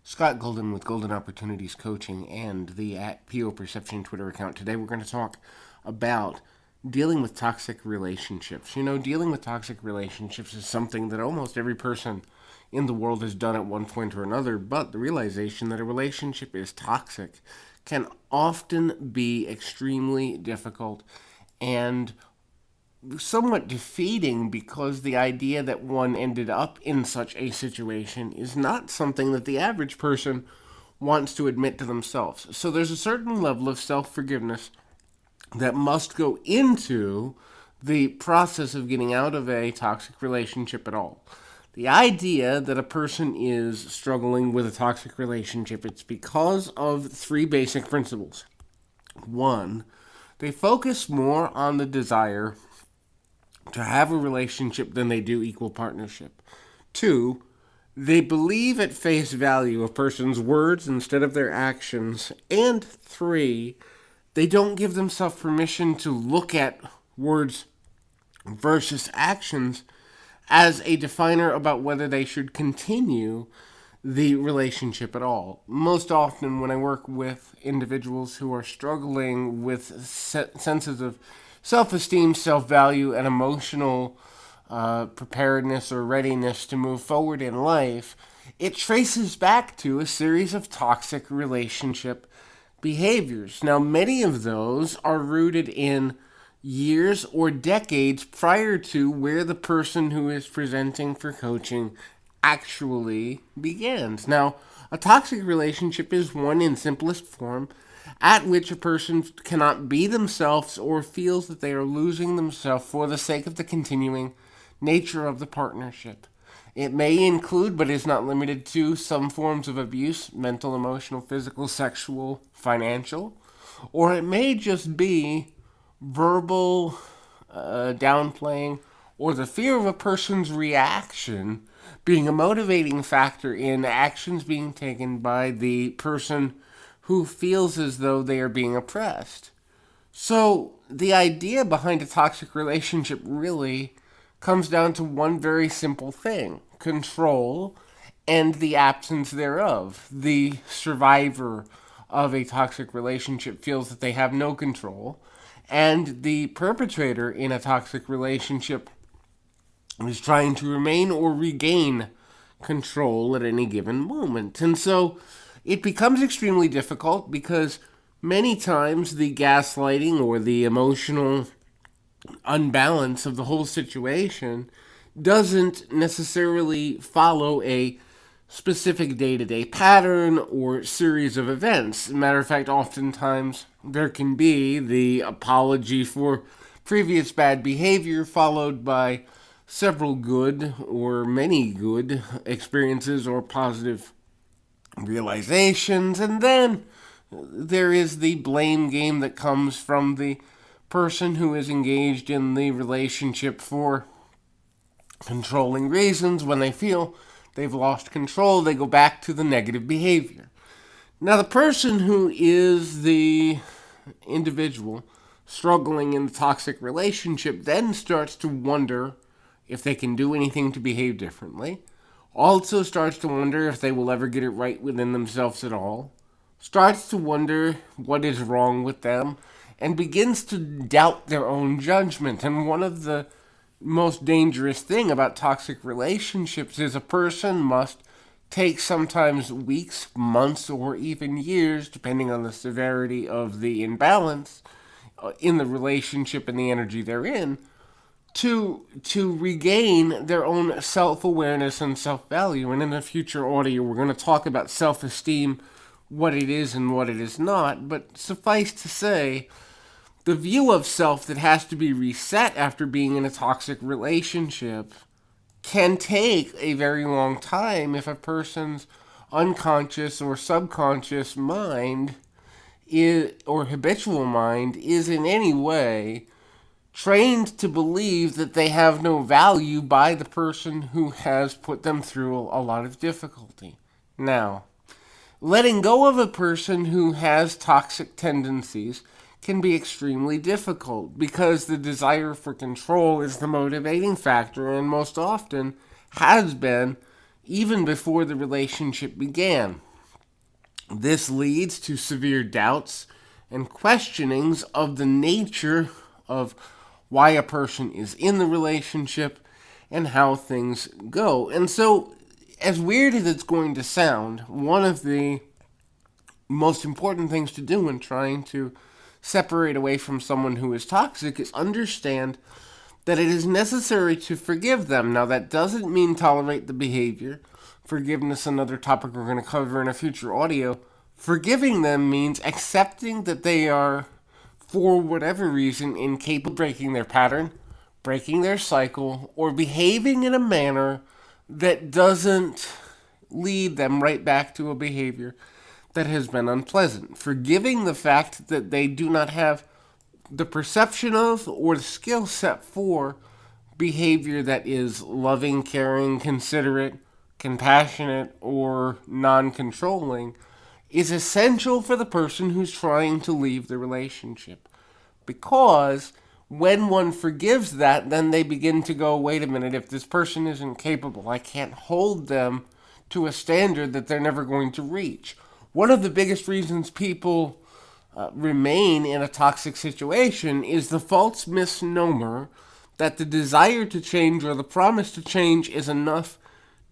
Scott Golden with Golden Opportunities Coaching and the @PO Perception Twitter account. Today we're going to talk about dealing with toxic relationships. Dealing with toxic relationships is something that almost every person in the world has done at one point or another, but the realization that a relationship is toxic can often be extremely difficult and somewhat defeating, because the idea that one ended up in such a situation is not something that the average person wants to admit to themselves. So there's a certain level of self-forgiveness that must go into the process of getting out of a toxic relationship at all. The idea that a person is struggling with a toxic relationship, it's because of three basic principles. One, they focus more on the desire to have a relationship than they do equal partnership. Two, they believe at face value a person's words instead of their actions. And three, they don't give themselves permission to look at words versus actions as a definer about whether they should continue the relationship at all. Most often when I work with individuals who are struggling with senses of self-esteem, self-value, and emotional preparedness or readiness to move forward in life, it traces back to a series of toxic relationship behaviors. Now, many of those are rooted in years or decades prior to where the person who is presenting for coaching actually begins. Now, a toxic relationship is one, in simplest form, at which a person cannot be themselves or feels that they are losing themselves for the sake of the continuing nature of the partnership. It may include, but is not limited to, some forms of abuse: mental, emotional, physical, sexual, financial. Or it may just be verbal downplaying, or the fear of a person's reaction being a motivating factor in actions being taken by the person who feels as though they are being oppressed. So the idea behind a toxic relationship really comes down to one very simple thing: control and the absence thereof. The survivor of a toxic relationship feels that they have no control, and the perpetrator in a toxic relationship is trying to remain or regain control at any given moment. And so it becomes extremely difficult, because many times the gaslighting or the emotional unbalance of the whole situation doesn't necessarily follow a specific day-to-day pattern or series of events. As a matter of fact, oftentimes there can be the apology for previous bad behavior followed by several good or many good experiences or positive realizations, and then there is the blame game that comes from the person who is engaged in the relationship for controlling reasons. When they feel they've lost control, they go back to the negative behavior. Now, the person who is the individual struggling in the toxic relationship then starts to wonder if they can do anything to behave differently. Also starts to wonder if they will ever get it right within themselves at all. Starts to wonder what is wrong with them, and begins to doubt their own judgment. And one of the most dangerous thing about toxic relationships is a person must take sometimes weeks, months, or even years, depending on the severity of the imbalance in the relationship and the energy they're in, to regain their own self-awareness and self-value. And in a future audio, we're going to talk about self-esteem, what it is and what it is not. But suffice to say, the view of self that has to be reset after being in a toxic relationship can take a very long time if a person's unconscious or subconscious mind or habitual mind is in any way trained to believe that they have no value by the person who has put them through a lot of difficulty. Now, letting go of a person who has toxic tendencies can be extremely difficult, because the desire for control is the motivating factor, and most often has been even before the relationship began. This leads to severe doubts and questionings of the nature of why a person is in the relationship and how things go. And so, as weird as it's going to sound, one of the most important things to do when trying to separate away from someone who is toxic is understand that it is necessary to forgive them. Now, that doesn't mean tolerate the behavior. Forgiveness, another topic we're going to cover in a future audio. Forgiving them means accepting that they are, for whatever reason, incapable of breaking their pattern, breaking their cycle, or behaving in a manner that doesn't lead them right back to a behavior that has been unpleasant. Forgiving the fact that they do not have the perception of or the skill set for behavior that is loving, caring, considerate, compassionate, or non-controlling is essential for the person who's trying to leave the relationship. Because when one forgives that, then they begin to go, wait a minute, if this person isn't capable, I can't hold them to a standard that they're never going to reach. One of the biggest reasons people remain in a toxic situation is the false misnomer that the desire to change or the promise to change is enough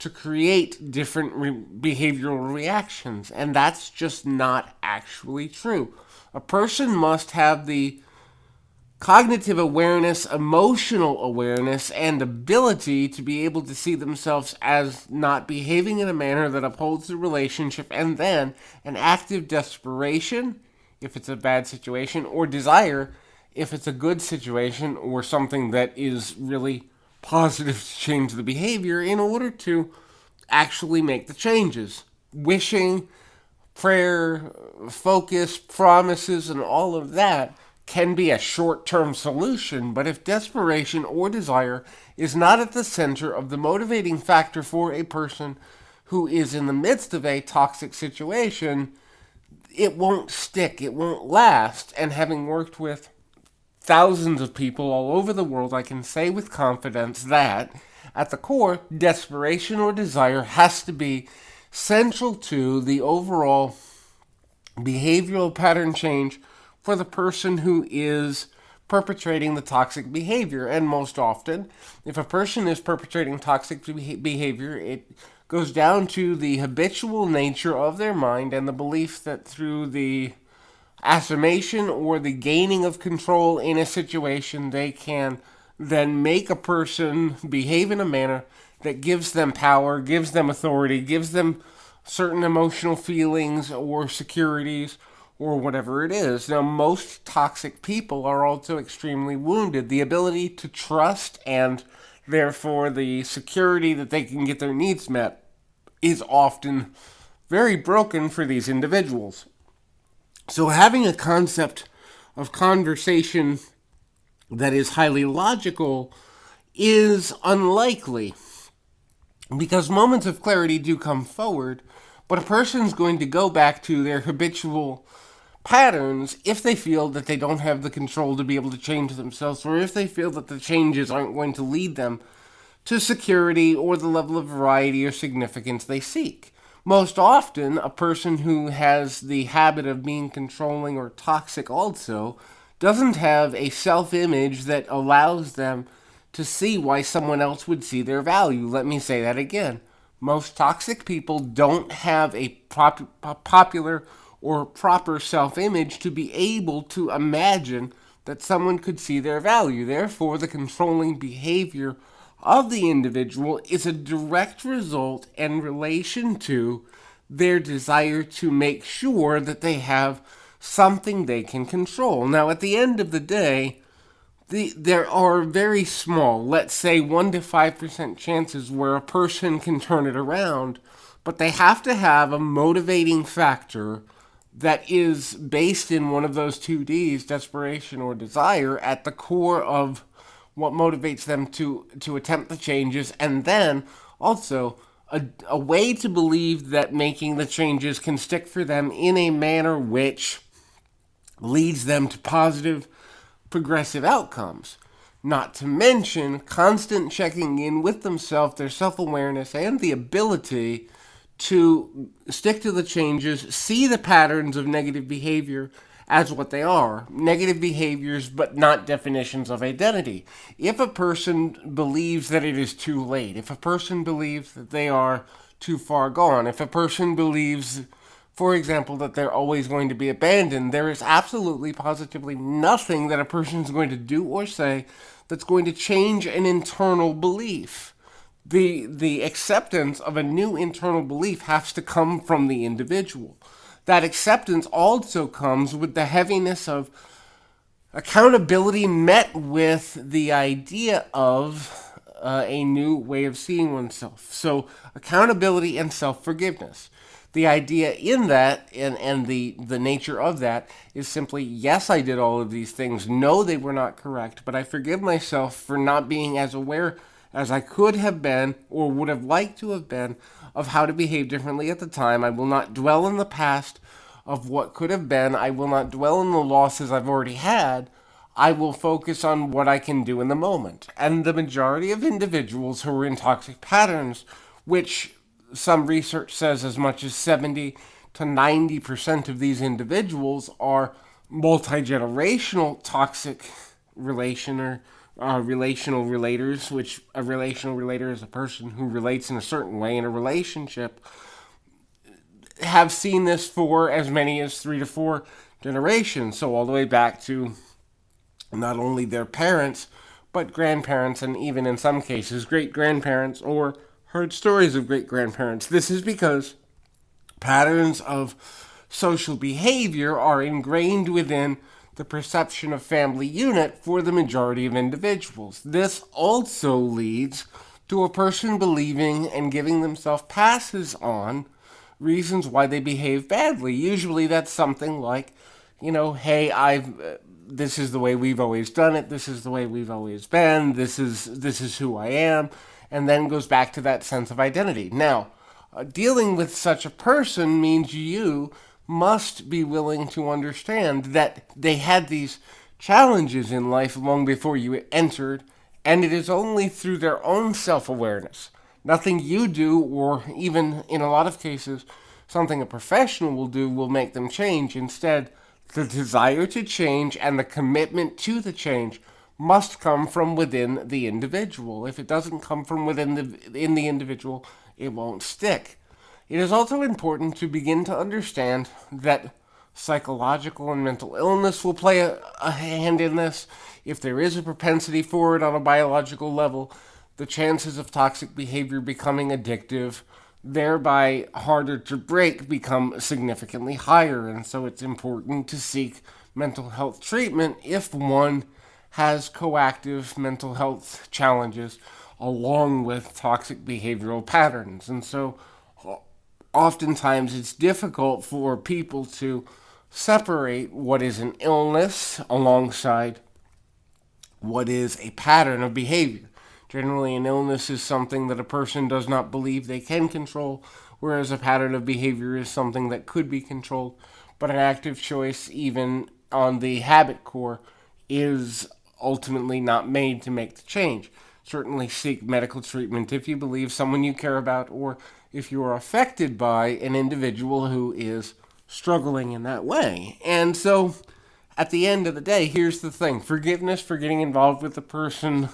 to create different behavioral reactions. And that's just not actually true. A person must have the cognitive awareness, emotional awareness, and ability to be able to see themselves as not behaving in a manner that upholds the relationship, and then an active desperation if it's a bad situation, or desire if it's a good situation or something that is really positive to change the behavior in order to actually make the changes. Wishing, prayer, focus, promises, and all of that can be a short-term solution, but if desperation or desire is not at the center of the motivating factor for a person who is in the midst of a toxic situation, it won't stick, it won't last. And having worked with thousands of people all over the world, I can say with confidence that at the core, desperation or desire has to be central to the overall behavioral pattern change for the person who is perpetrating the toxic behavior. And most often, if a person is perpetrating toxic behavior, it goes down to the habitual nature of their mind and the belief that through the affirmation or the gaining of control in a situation, they can then make a person behave in a manner that gives them power, gives them authority, gives them certain emotional feelings or securities or whatever it is. Now, most toxic people are also extremely wounded. The ability to trust and therefore the security that they can get their needs met is often very broken for these individuals. So having a concept of conversation that is highly logical is unlikely, because moments of clarity do come forward, but a person's going to go back to their habitual patterns if they feel that they don't have the control to be able to change themselves, or if they feel that the changes aren't going to lead them to security or the level of variety or significance they seek. Most often, a person who has the habit of being controlling or toxic also doesn't have a self-image that allows them to see why someone else would see their value. Let me say that again. Most toxic people don't have a popular or proper self-image to be able to imagine that someone could see their value. Therefore, the controlling behavior of the individual is a direct result in relation to their desire to make sure that they have something they can control. Now, at the end of the day, there are very small, let's say 1 to 5% chances where a person can turn it around, but they have to have a motivating factor that is based in one of those two Ds, desperation or desire, at the core of what motivates them to attempt the changes, and then also a way to believe that making the changes can stick for them in a manner which leads them to positive, progressive outcomes. Not to mention constant checking in with themselves, their self-awareness, and the ability to stick to the changes, see the patterns of negative behavior as what they are, negative behaviors, but not definitions of identity. If a person believes that it is too late, if a person believes that they are too far gone, if a person believes, for example, that they're always going to be abandoned, there is absolutely, positively nothing that a person is going to do or say that's going to change an internal belief. The acceptance of a new internal belief has to come from the individual. That acceptance also comes with the heaviness of accountability met with the idea of a new way of seeing oneself. So accountability and self-forgiveness. The idea in that and the nature of that is simply, yes, I did all of these things. No, they were not correct, but I forgive myself for not being as aware as I could have been or would have liked to have been of how to behave differently at the time. I will not dwell in the past of what could have been. I will not dwell in the losses I've already had. I will focus on what I can do in the moment. And the majority of individuals who are in toxic patterns, which some research says as much as 70 to 90% of these individuals are multi-generational toxic relational relators, which a relational relator is a person who relates in a certain way in a relationship, have seen this for as many as 3 to 4 generations. So all the way back to not only their parents, but grandparents, and even in some cases, great-grandparents, or heard stories of great-grandparents. This is because patterns of social behavior are ingrained within the perception of family unit for the majority of individuals. This also leads to a person believing and giving themselves passes on reasons why they behave badly. Usually that's something like, hey, this is the way we've always done it, this is the way we've always been, this is who I am, and then goes back to that sense of identity. Now, dealing with such a person means you must be willing to understand that they had these challenges in life long before you entered, and it is only through their own self-awareness, nothing you do, or even in a lot of cases, something a professional will do, will make them change. Instead, the desire to change and the commitment to the change must come from within the individual. If it doesn't come from within the individual, it won't stick. It is also important to begin to understand that psychological and mental illness will play a hand in this. If there is a propensity for it on a biological level, the chances of toxic behavior becoming addictive, thereby harder to break, become significantly higher. And so it's important to seek mental health treatment if one has coactive mental health challenges along with toxic behavioral patterns. And so oftentimes it's difficult for people to separate what is an illness alongside what is a pattern of behavior. Generally, an illness is something that a person does not believe they can control, whereas a pattern of behavior is something that could be controlled. But an active choice, even on the habit core, is ultimately not made to make the change. Certainly seek medical treatment if you believe someone you care about, or if you are affected by an individual who is struggling in that way. And so, at the end of the day, here's the thing. Forgiveness for getting involved with the person,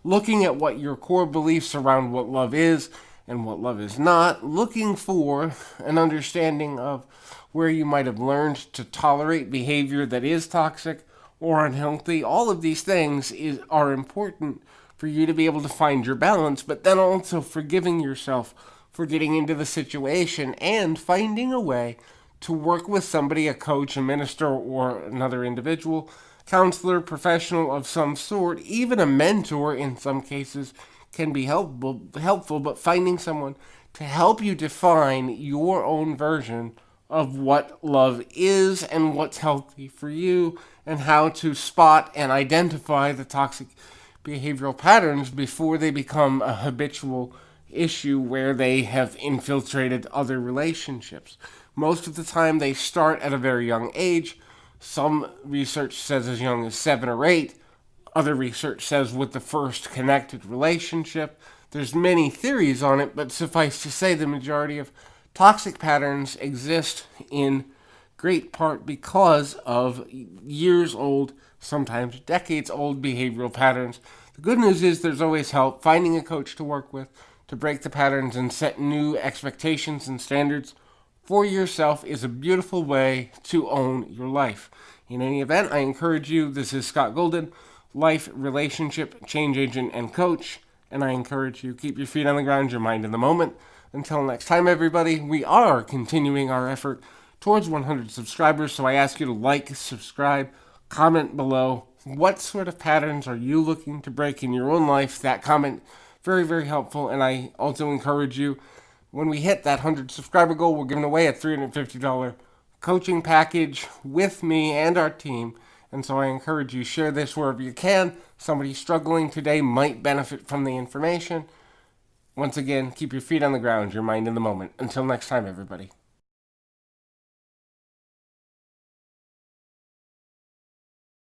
looking at what your core beliefs around what love is and what love is not, looking for an understanding of where you might have learned to tolerate behavior that is toxic or unhealthy. All of these things are important for you to be able to find your balance, but then also forgiving yourself for getting into the situation and finding a way to work with somebody, a coach, a minister, or another individual, counselor, professional of some sort, even a mentor in some cases can be helpful, but finding someone to help you define your own version of what love is and what's healthy for you, and how to spot and identify the toxic behavioral patterns before they become a habitual issue where they have infiltrated other relationships. Most of the time they start at a very young age. Some research says as young as 7 or 8. Other research says with the first connected relationship. There's many theories on it, but suffice to say the majority of Toxic patterns exist in great part because of years old, sometimes decades old behavioral patterns. The good news is there's always help. Finding a coach to work with to break the patterns and set new expectations and standards for yourself is a beautiful way to own your life. In any event, I encourage you, this is Scott Golden, life, relationship, change agent, and coach, and I encourage you, keep your feet on the ground, your mind in the moment. Until next time, everybody, we are continuing our effort towards 100 subscribers, so I ask you to like, subscribe, comment below. What sort of patterns are you looking to break in your own life? That comment, very, very helpful, and I also encourage you, when we hit that 100 subscriber goal, we're giving away a $350 coaching package with me and our team. And so I encourage you, share this wherever you can. Somebody struggling today might benefit from the information. Once again, keep your feet on the ground, your mind in the moment. Until next time, everybody.